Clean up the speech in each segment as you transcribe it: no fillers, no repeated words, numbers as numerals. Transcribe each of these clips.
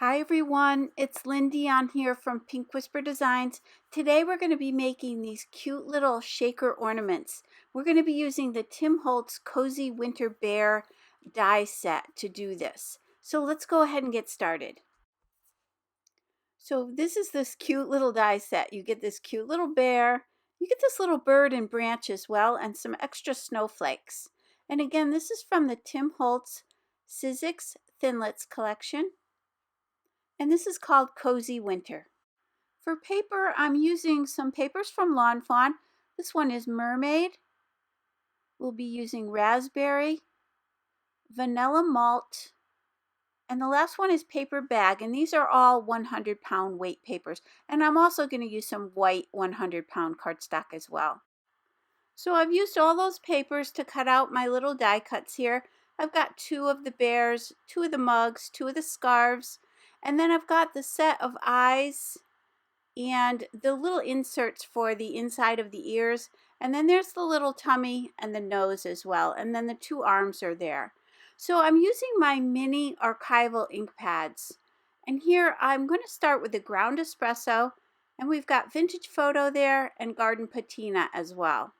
Hi everyone, it's Lindy on here from Pink Whisper Designs. Today we're going to be making these cute little shaker ornaments. We're going to be using the Tim Holtz Cozy Winter Bear die set to do this. So let's go ahead and get started. So this is this cute little die set. You get this cute little bear, you get this little bird and branch as well, and some extra snowflakes. And again, this is from the Tim Holtz Sizzix Thinlits collection. And this is called Cozy Winter. For paper, I'm using some papers from Fawn. This one is Mermaid. We'll be using Raspberry, Vanilla Malt, and the last one is Paper Bag. And these are all 100-pound weight papers. And I'm also going to use some white 100-pound cardstock as well. So I've used all those papers to cut out my little die cuts here. I've got 2 of the bears, 2 of the mugs, 2 of the scarves, and then I've got the set of eyes and the little inserts for the inside of the ears, and then there's the little tummy and the nose as well, and then the 2 arms are there. So I'm using my mini Archival ink pads, and here I'm going to start with the ground espresso, and we've got Vintage Photo there and Garden Patina as well.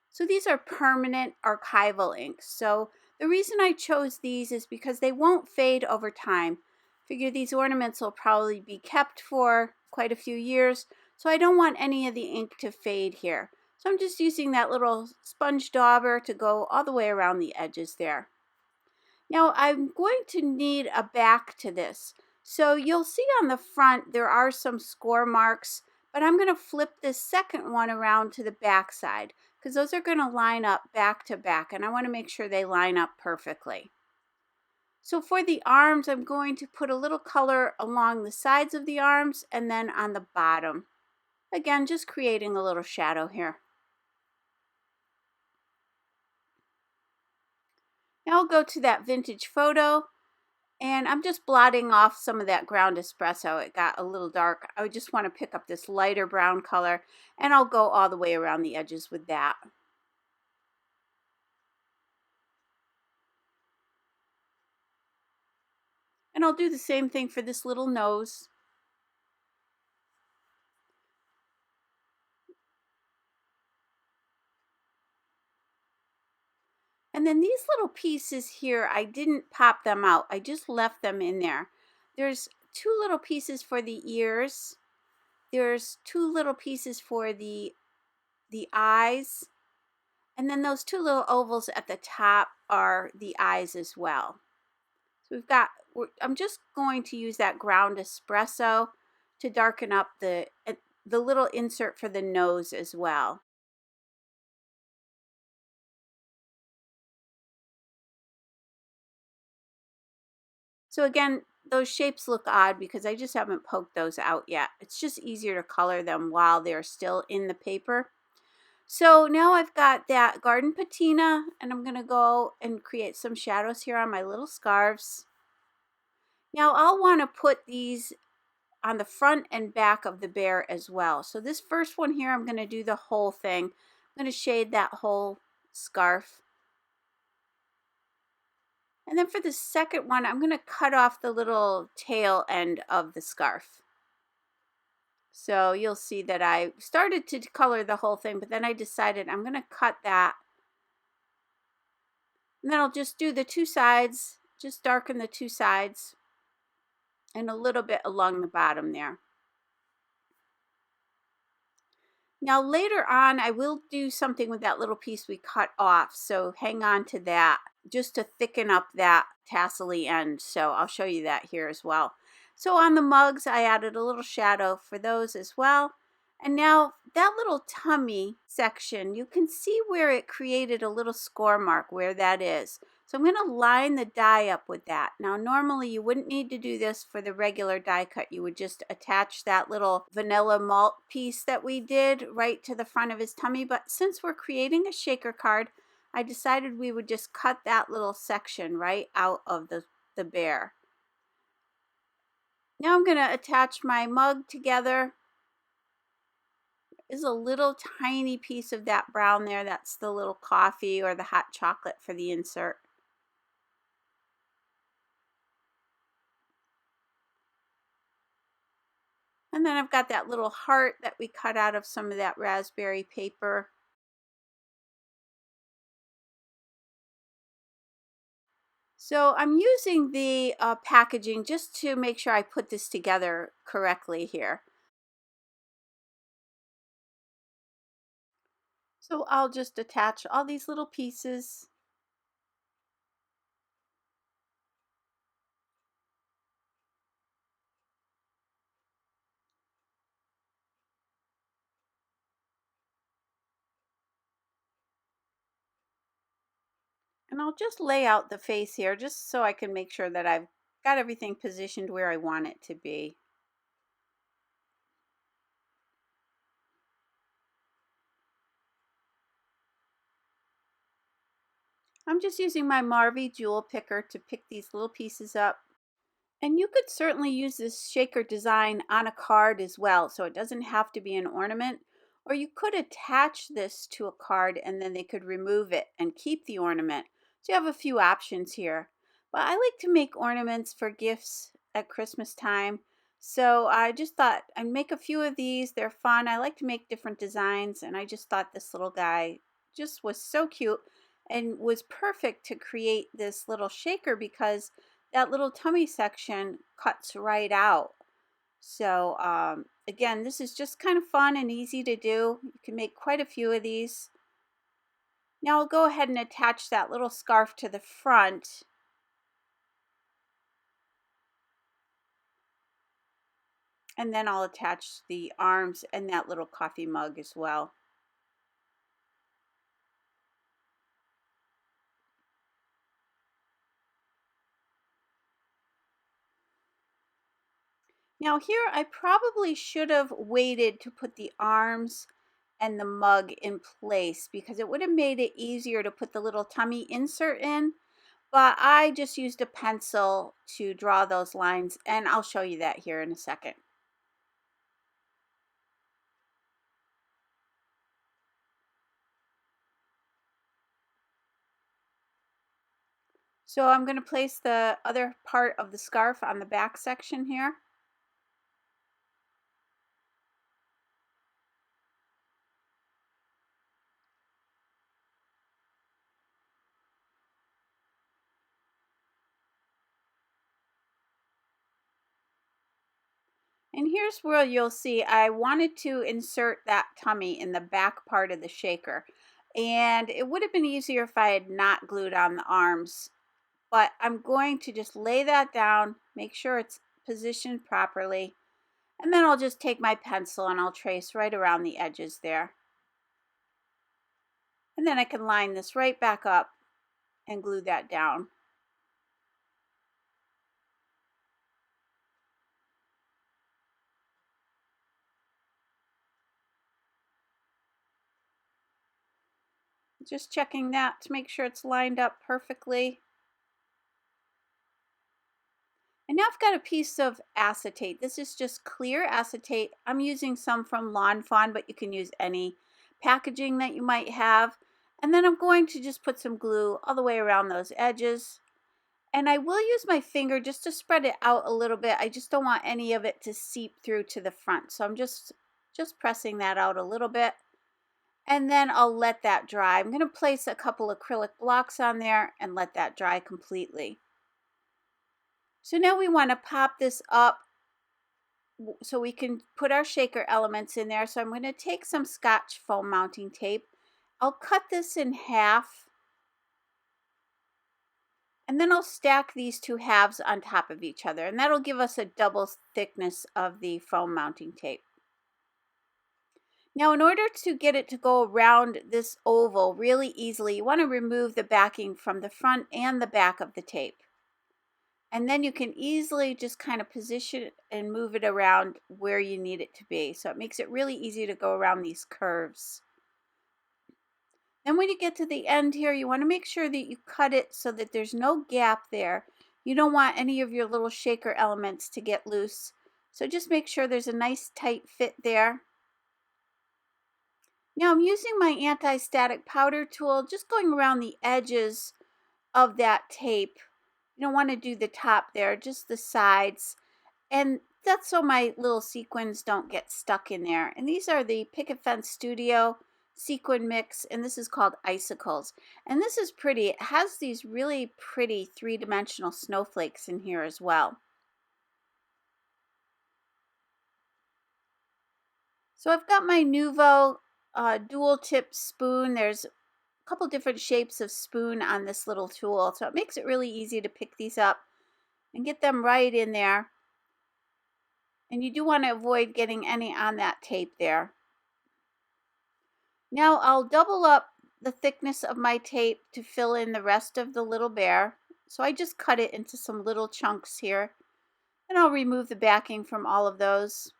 So these are permanent Archival inks. So the reason I chose these is because they won't fade over time. Figure these ornaments will probably be kept for quite a few years, so I don't want any of the ink to fade here. So I'm just using that little sponge dauber to go all the way around the edges there. Now I'm going to need a back to this. So you'll see on the front there are some score marks, but I'm going to flip this second one around to the back side because those are going to line up back to back, and I want to make sure they line up perfectly. So for the arms, I'm going to put a little color along the sides of the arms and then on the bottom. Again, just creating a little shadow here. Now I'll go to that Vintage Photo, and I'm just blotting off some of that ground espresso. It got a little dark. I just want to pick up this lighter brown color, and I'll go all the way around the edges with that. And I'll do the same thing for this little nose. And then these little pieces here, I didn't pop them out. I just left them in there. There's 2 little pieces for the ears. There's 2 little pieces for the eyes. And then those 2 little ovals at the top are the eyes as well. So I'm just going to use that ground espresso to darken up the little insert for the nose as well. So again, those shapes look odd because I just haven't poked those out yet. It's just easier to color them while they're still in the paper. So now I've got that Garden Patina, and I'm going to go and create some shadows here on my little scarves. Now I'll want to put these on the front and back of the bear as well. So this first one here, I'm going to do the whole thing. I'm going to shade that whole scarf. And then for the second one, I'm going to cut off the little tail end of the scarf. So you'll see that I started to color the whole thing, but then I decided I'm going to cut that. And then I'll just do the 2 sides, just darken the 2 sides and a little bit along the bottom there. Now later on, I will do something with that little piece we cut off, so hang on to that just to thicken up that tassel-y end. So I'll show you that here as well. So on the mugs, I added a little shadow for those as well. And now that little tummy section, you can see where it created a little score mark where that is. So I'm going to line the die up with that. Now normally you wouldn't need to do this for the regular die cut. You would just attach that little vanilla malt piece that we did right to the front of his tummy. But since we're creating a shaker card, I decided we would just cut that little section right out of the bear. Now I'm going to attach my mug together. There's a little tiny piece of that brown there. That's the little coffee or the hot chocolate for the insert. And then I've got that little heart that we cut out of some of that raspberry paper. So I'm using the packaging just to make sure I put this together correctly here. So I'll just attach all these little pieces. And I'll just lay out the face here just so I can make sure that I've got everything positioned where I want it to be. I'm just using my Marvy jewel picker to pick these little pieces up. And you could certainly use this shaker design on a card as well, so it doesn't have to be an ornament. Or you could attach this to a card and then they could remove it and keep the ornament. So you have a few options here. But I like to make ornaments for gifts at Christmas time. So I just thought I'd make a few of these. They're fun. I like to make different designs, and I just thought this little guy just was so cute and was perfect to create this little shaker because that little tummy section cuts right out. So again, this is just kind of fun and easy to do. You can make quite a few of these. Now I'll go ahead and attach that little scarf to the front. And then I'll attach the arms and that little coffee mug as well. Now here I probably should have waited to put the arms and the mug in place because it would have made it easier to put the little tummy insert in. But I just used a pencil to draw those lines, and I'll show you that here in a second. So I'm going to place the other part of the scarf on the back section here. And here's where you'll see I wanted to insert that tummy in the back part of the shaker. And it would have been easier if I had not glued on the arms. But I'm going to just lay that down, make sure it's positioned properly. And then I'll just take my pencil and I'll trace right around the edges there. And then I can line this right back up and glue that down. Just checking that to make sure it's lined up perfectly. And now I've got a piece of acetate. This is just clear acetate. I'm using some from Fawn, but you can use any packaging that you might have. And then I'm going to just put some glue all the way around those edges. And I will use my finger just to spread it out a little bit. I just don't want any of it to seep through to the front. So I'm just pressing that out a little bit. And then I'll let that dry. I'm going to place a couple acrylic blocks on there and let that dry completely. So now we want to pop this up so we can put our shaker elements in there. So I'm going to take some Scotch foam mounting tape. I'll cut this in half. And then I'll stack these two halves on top of each other. And that'll give us a double thickness of the foam mounting tape. Now, in order to get it to go around this oval really easily, you want to remove the backing from the front and the back of the tape. And then you can easily just kind of position it and move it around where you need it to be. So it makes it really easy to go around these curves. Then when you get to the end here, you want to make sure that you cut it so that there's no gap there. You don't want any of your little shaker elements to get loose. So just make sure there's a nice tight fit there. Now I'm using my anti-static powder tool, just going around the edges of that tape. You don't want to do the top there, just the sides. And that's so my little sequins don't get stuck in there. And these are the Picket Fence Studio sequin mix, and this is called Icicles. And this is pretty. It has these really pretty three-dimensional snowflakes in here as well. So I've got my Nuvo dual tip spoon. There's a couple different shapes of spoon on this little tool, so it makes it really easy to pick these up and get them right in there. And you do want to avoid getting any on that tape there. Now I'll double up the thickness of my tape to fill in the rest of the little bear. So I just cut it into some little chunks here, and I'll remove the backing from all of those.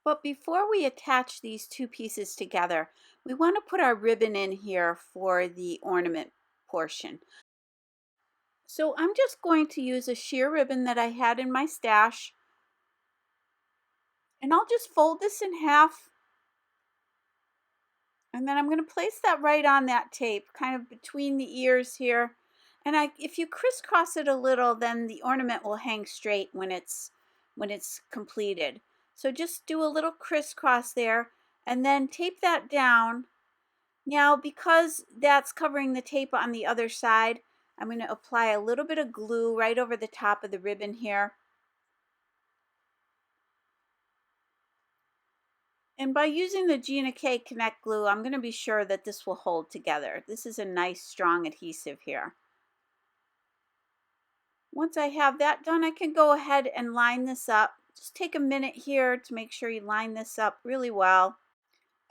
But before we attach these two pieces together, we want to put our ribbon in here for the ornament portion. So I'm just going to use a sheer ribbon that I had in my stash, and I'll just fold this in half, and then I'm going to place that right on that tape, kind of between the ears here. And if you crisscross it a little, then the ornament will hang straight when it's completed. So just do a little crisscross there and then tape that down. Now, because that's covering the tape on the other side, I'm going to apply a little bit of glue right over the top of the ribbon here. And by using the Gina K Connect glue, I'm going to be sure that this will hold together. This is a nice strong adhesive here. Once I have that done, I can go ahead and line this up. Just take a minute here to make sure you line this up really well.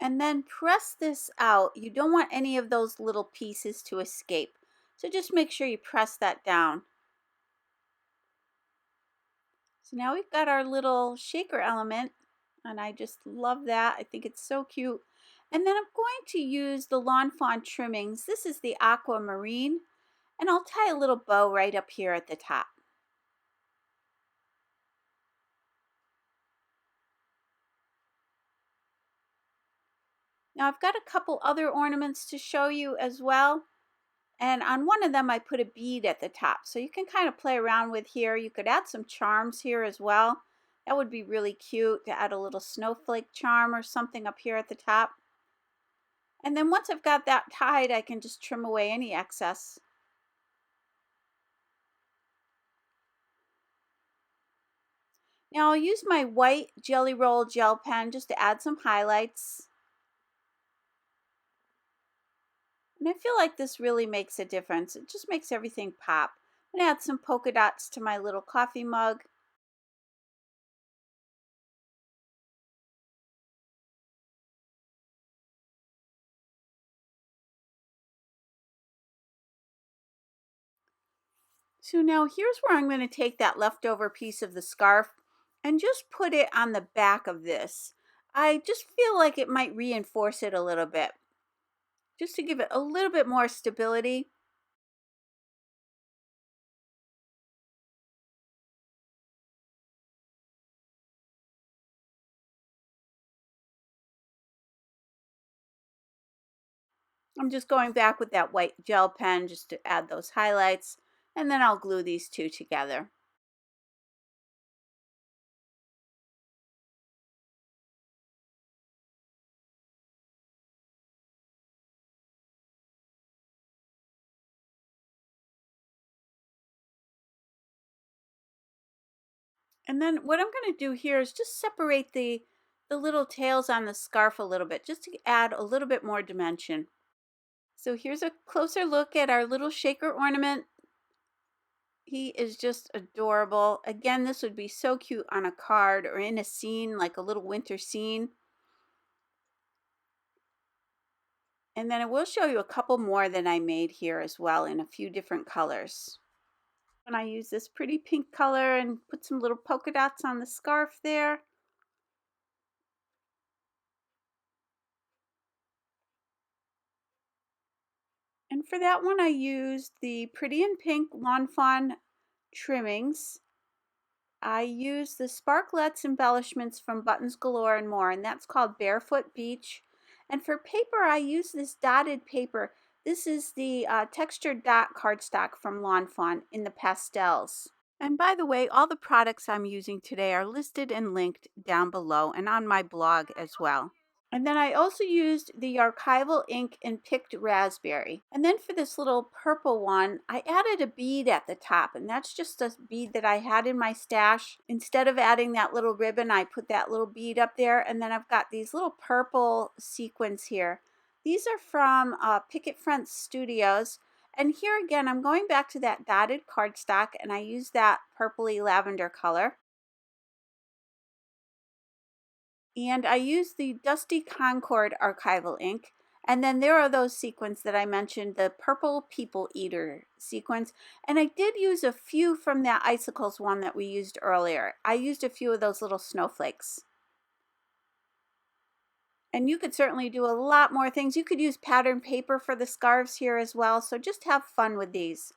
And then press this out. You don't want any of those little pieces to escape. So just make sure you press that down. So now we've got our little shaker element, and I just love that. I think it's so cute. And then I'm going to use the Lawn Fawn Trimmings. This is the aquamarine, and I'll tie a little bow right up here at the top. Now I've got a couple other ornaments to show you as well. And on one of them I put a bead at the top. So you can kind of play around with here. You could add some charms here as well. That would be really cute to add a little snowflake charm or something up here at the top. And then once I've got that tied, I can just trim away any excess. Now I'll use my white Jelly Roll gel pen just to add some highlights. And I feel like this really makes a difference. It just makes everything pop. I'm going to add some polka dots to my little coffee mug. So now here's where I'm going to take that leftover piece of the scarf and just put it on the back of this. I just feel like it might reinforce it a little bit, just to give it a little bit more stability. I'm just going back with that white gel pen just to add those highlights, and then I'll glue these two together. And then what I'm going to do here is just separate the little tails on the scarf a little bit, just to add a little bit more dimension. So here's a closer look at our little shaker ornament. He is just adorable. Again, this would be so cute on a card or in a scene, like a little winter scene. And then I will show you a couple more that I made here as well in a few different colors. And I use this pretty pink color and put some little polka dots on the scarf there. And for that one, I used the Pretty in Pink Lawn Fawn Trimmings. I used the Sparklettes embellishments from Buttons Galore and More, and that's called Barefoot Beach. And for paper, I use this dotted paper. This is the textured dot cardstock from Lawn Fawn in the pastels. And by the way, all the products I'm using today are listed and linked down below and on my blog as well. And then I also used the Archival ink and picked raspberry. And then for this little purple one, I added a bead at the top, and that's just a bead that I had in my stash. Instead of adding that little ribbon, I put that little bead up there, and then I've got these little purple sequins here. These are from Picket Front Studios. And here again, I'm going back to that dotted cardstock, and I use that purpley lavender color. And I use the Dusty Concord Archival ink. And then there are those sequins that I mentioned, the purple people eater sequins. And I did use a few from that icicles one that we used earlier. I used a few of those little snowflakes. And you could certainly do a lot more things. You could use pattern paper for the scarves here as well. So just have fun with these.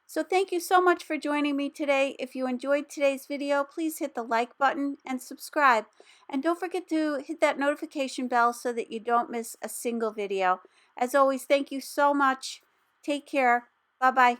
So thank you so much for joining me today. If you enjoyed today's video, please hit the like button and subscribe. And don't forget to hit that notification bell so that you don't miss a single video. As always, thank you so much. Take care. Bye-bye.